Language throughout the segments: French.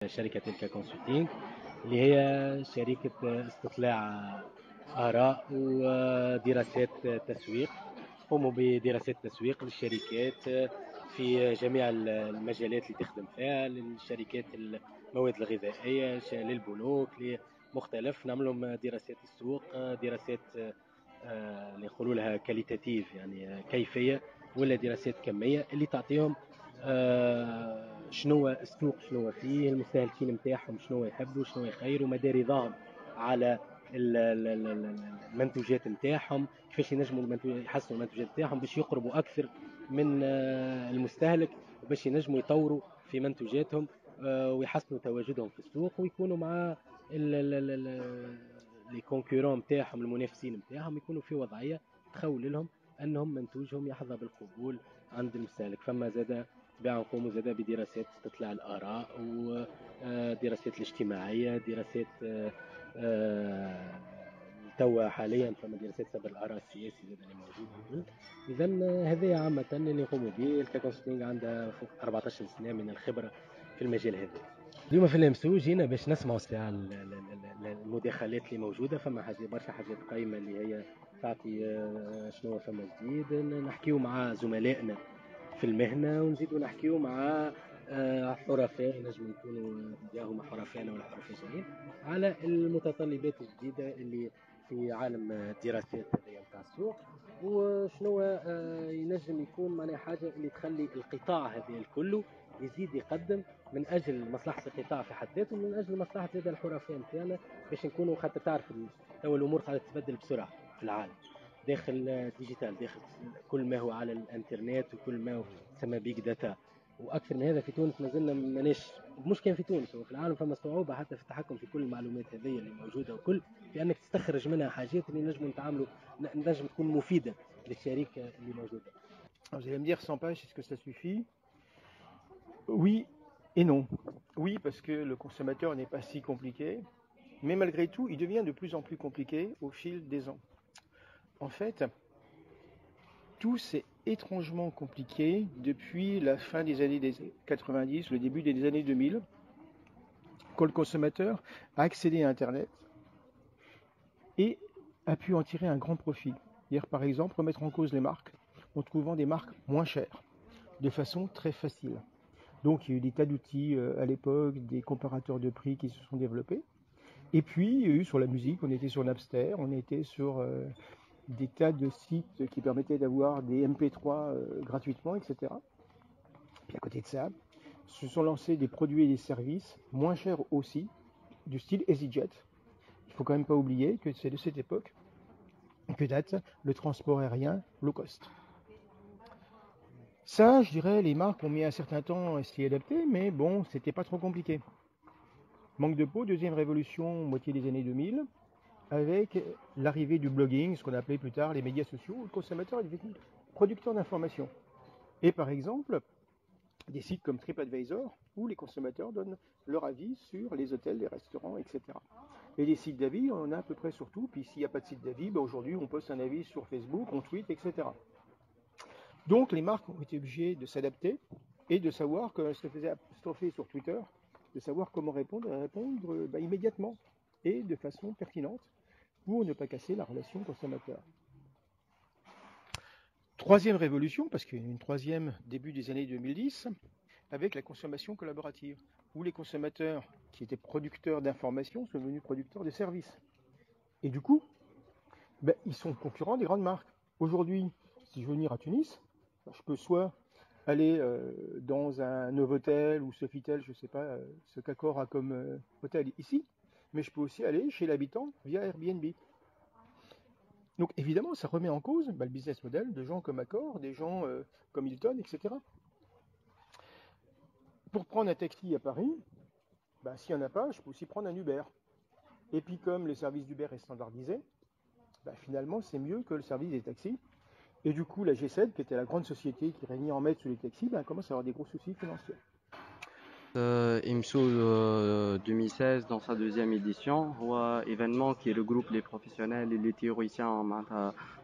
شركة تلك كونسلتينج، اللي هي شركة استطلاع آراء ودراسات تسويق. قوموا بدراسات تسويق للشركات في جميع المجالات اللي تخدم فيها، للشركات المواد الغذائية، للبنوك، لمختلف. نعمل لهم دراسات السوق، دراسات اللي يقولوا لها كاليتاتيف يعني كيفية، ولا دراسات كمية اللي تعطيهم شنو السوق، شنو فيه المستهلكين نتاعهم، شنو يحبوا، شنو يخيروا، مدى رضاهم على المنتوجات نتاعهم، كيفاش ينجموا يحسنوا المنتوجات نتاعهم باش يقربوا اكثر من المستهلك، وباش ينجموا يطوروا في منتوجاتهم ويحسنوا تواجدهم في السوق، ويكونوا مع لي كونكورون نتاعهم، المنافسين نتاعهم، يكونوا في وضعيه تخول لهم انهم منتوجهم يحظى بالقبول عند المستهلك. فما زاد تباع نقوموا زاد بدراسات استطلاع الاراء ودراسات الاجتماعيه، دراسات توا حاليا فما دراسات سبر الاراء السياسي زاد اللي موجود. اذا هذه عامه اللي نقوموا به. الكونسلتينج عندها فوق 14 سنه من الخبره في المجال هذا. اليوم في الامسو جينا باش نسمعوا المداخلات اللي موجوده. فما حاجه برشا حاجات قايمه اللي هي تعطي شنو فما جديد، نحكيو مع زملائنا في المهنه، ونزيدوا نحكيو مع حرفاء نجم يكونوا جاهم حرفاء ولا حرفاء صغيرين على المتطلبات الجديده اللي في عالم الدراسات هذه نتاع السوق، وشنو ينجم يكون معناها حاجه اللي تخلي القطاع هذا الكل يزيد يقدم من اجل مصلحه القطاع في حد ذاته، ومن اجل مصلحه زاد الحرفاء نتاعنا، باش نكونوا خاطر تعرف تو الامور قاعده تتبدل بسرعه في العالم، داخل ديجيتال، داخل كل ما هو على الانترنت وكل ما هو تسمى بيج داتا. واكثر من هذا في تونس مازلنا ماناش، مش كان في تونس وفي العالم فما صعوبه حتى في التحكم في كل المعلومات هذه اللي موجوده، وكل في انك تستخرج منها حاجات اللي نجم نتعاملوا، نجم تكون مفيده للشركه اللي موجوده. Vous allez me dire 100 pages, est-ce que ça suffit? Oui et non. Oui, parce que le consommateur n'est pas si compliqué, mais malgré tout, il devient de plus en plus compliqué au fil des ans. En fait, tout s'est étrangement compliqué depuis la fin des années 90, le début des années 2000, quand le consommateur a accédé à Internet et a pu en tirer un grand profit. C'est-à-dire, par exemple, remettre en cause les marques en trouvant des marques moins chères, de façon très facile. Donc il y a eu des tas d'outils à l'époque, des comparateurs de prix qui se sont développés. Et puis il y a eu sur la musique, on était sur Napster, on était sur des tas de sites qui permettaient d'avoir des MP3 gratuitement, etc. Puis à côté de ça, se sont lancés des produits et des services moins chers aussi, du style EasyJet. Il ne faut quand même pas oublier que c'est de cette époque que date le transport aérien low cost. Ça, je dirais, les marques ont mis un certain temps à s'y adapter, mais bon, c'était pas trop compliqué. Manque de peau, deuxième révolution, moitié des années 2000, avec l'arrivée du blogging, ce qu'on appelait plus tard les médias sociaux, où le consommateur est devenu producteur d'informations. Et par exemple, des sites comme TripAdvisor, où les consommateurs donnent leur avis sur les hôtels, les restaurants, etc. Et des sites d'avis, on en a à peu près sur tout, puis s'il n'y a pas de site d'avis, ben aujourd'hui on poste un avis sur Facebook, on tweet, etc. Donc les marques ont été obligées de s'adapter et de savoir, quand elles se faisaient apostropher sur Twitter, de savoir comment répondre immédiatement et de façon pertinente pour ne pas casser la relation consommateur. Troisième révolution, parce qu'il y a une troisième début des années 2010, avec la consommation collaborative, où les consommateurs qui étaient producteurs d'informations sont devenus producteurs de services. Et du coup, ils sont concurrents des grandes marques. Aujourd'hui, si je veux venir à Tunis, je peux soit aller dans un Novotel ou Sofitel, je ne sais pas ce qu'Accor a comme hôtel ici, mais je peux aussi aller chez l'habitant via Airbnb. Donc évidemment, ça remet en cause le business model de gens comme Accor, des gens comme Hilton, etc. Pour prendre un taxi à Paris, s'il n'y en a pas, je peux aussi prendre un Uber. Et puis comme le service d'Uber est standardisé, finalement c'est mieux que le service des taxis. Et du coup, la G7, qui était la grande société qui régnait en maître sur les taxis, commence à avoir des gros soucis financiers. IMSO 2016 dans sa deuxième édition, هو événement qui regroupe les professionnels et les théoriciens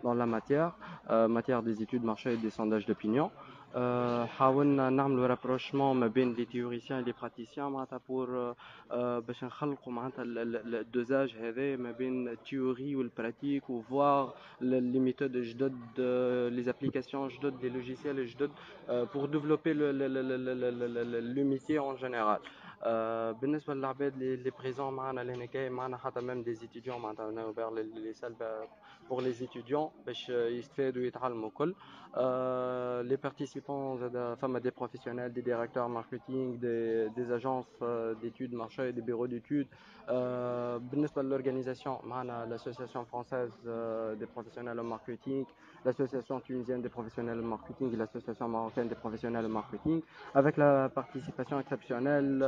dans la matière des études marché et des sondages d'opinion. حاولنا نعملوا رابروشمون ما بين لي تيوريسيان لي براتيسيان معناتها بور باش نخلقوا معناتها الدوزاج هذا ما بين التيوري والبراتيك وفوار لي ميثود جدد لي زابليكاسيون جدد لي لوجيسيال جدد بور ديفلوبي لو ميتي اون جينيرال. بالنسبه للعباد اللي بريزون معنا لهنا كاين معنا حتى ميم دي زيتيديون معناتها نوبر لي سال بور لي زيتيديون باش يستفادوا ويتعلموا كل. Les participants, des professionnels, des directeurs marketing, des agences d'études marché, des bureaux d'études. بالنسبة للorganisation, l'association française des professionnels en marketing, l'association tunisienne des professionnels en marketing et l'association marocaine des professionnels en marketing, avec la participation exceptionnelle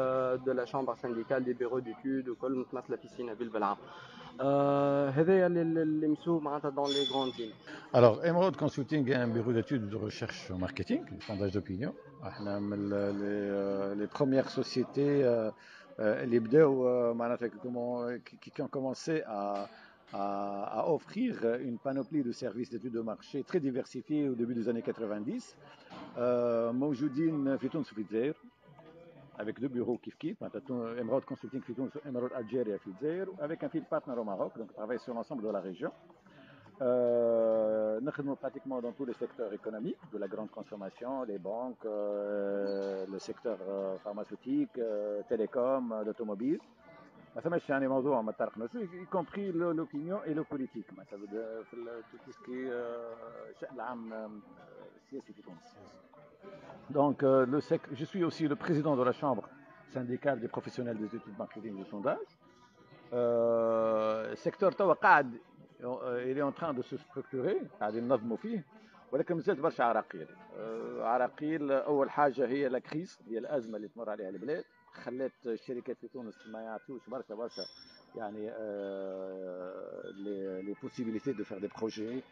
de la chambre syndicale des bureaux d'études, وكل متمثلة la piscine à بالعام. هذا اللي مسوق معناتها dans les grandes lignes. Alors, Emerald Consulting est un bureau d'études de recherche en marketing, de sondage d'opinion. Les premières sociétés qui ont commencé à offrir une panoplie de services d'études de marché très diversifiés au début des années 90. موجودين في تونس وفي الجزائر avec deux bureaux Kif, Emerald Consulting في تونس, Emerald Algeria في الجزائر, avec un field partner au Maroc, donc on travaille sur l'ensemble de la région. Nous pratiquement dans tous les secteurs économiques, de la grande consommation, les banques, le secteur pharmaceutique, télécom, l'automobile. Y compris l'opinion et le politique. Tout ce qui est donc, je suis aussi le président de la chambre syndicale des professionnels des études marketing et de sondage. Secteur Tawaqad, il est en train de se structurer, قاعد ينظموا فيه, ولكن مازالت برشا عراقيل. عراقيل أول حاجة هي الكريز, هي الأزمة اللي تمر عليها البلاد, خلت الشركات في تونس ما يعطيوش برشا يعني les possibilités de faire des projets,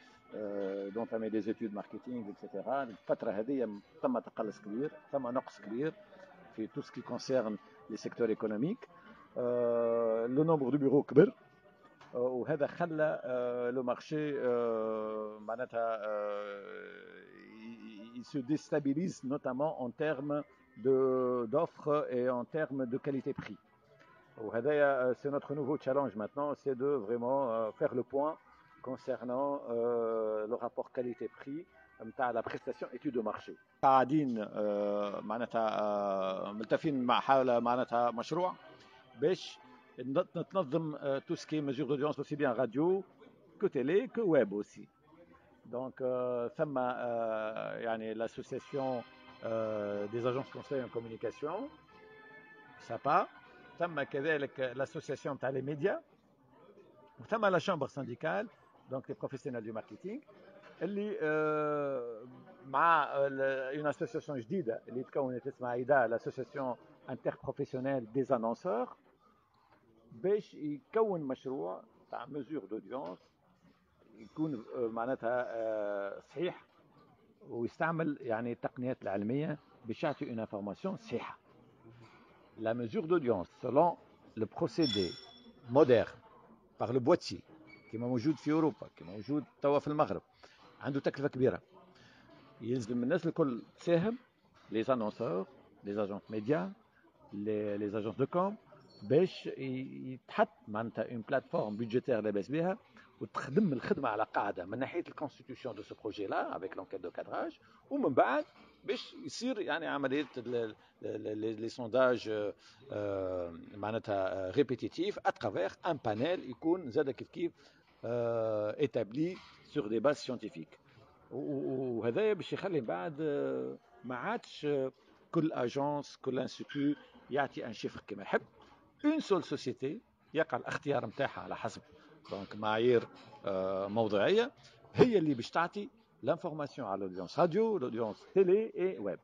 d'entamer des études marketing, etc. الفترة هذه ثم تقلص كبير, ثم نقص كبير في tout ce qui concerne les secteurs économiques. Le nombre de bureaux كبر, وهذا خلى le marché معناتها il se déstabilise notamment en termes d'offres et en termes de qualité-prix. C'est notre nouveau challenge maintenant, c'est de vraiment faire le point concernant le rapport qualité-prix نتاع la prestation étude de marché. قاعدين معناتها ملتفين مع حول معناتها مشروع باش نتنظم tout ce qui est mesure d'audience aussi bien radio que télé que web aussi. Donc ثم يعني l'association des agences conseils en communication SAPA, ثم كذلك l'association تاع les médias, وثم la chambre syndicale, donc les professionnels du marketing اللي مع une association جديدة اللي تكونت اسمها IDA, l'association interprofessionnelle des annonceurs, باش يكون مشروع تاع mesure d'audience يكون معناتها صحيح ويستعمل يعني التقنيات العلمية باش يعطي une information صحيحة. La mesure d'audience selon le procédé moderne par le boîtier كما موجود في أوروبا, كما موجود توا في المغرب, عنده تكلفة كبيرة. يلزم الناس الكل تساهم, les annonceurs, les agences médias, les agences de com, باش يتحط معناتها une plateforme budgétaire لاباس بها وتخدم الخدمة على قاعدة من ناحية الكونستيتيوشن دو سو بروجي لا avec l'enquête de cadrage, ومن بعد باش يصير يعني عملية les sondages معناتها répétitifs à travers un panel يكون زاد كيف établi sur des bases scientifiques. وهذا باش يخلي بعد ما عادش كل اجونس كل انستيتيو يعطي ان شيفر كما يحب. une seule société يقع الاختيار نتاعها على حسب دونك معايير موضوعيه, هي اللي باش تعطي l'information على l'audience radio, l'audience télé et web.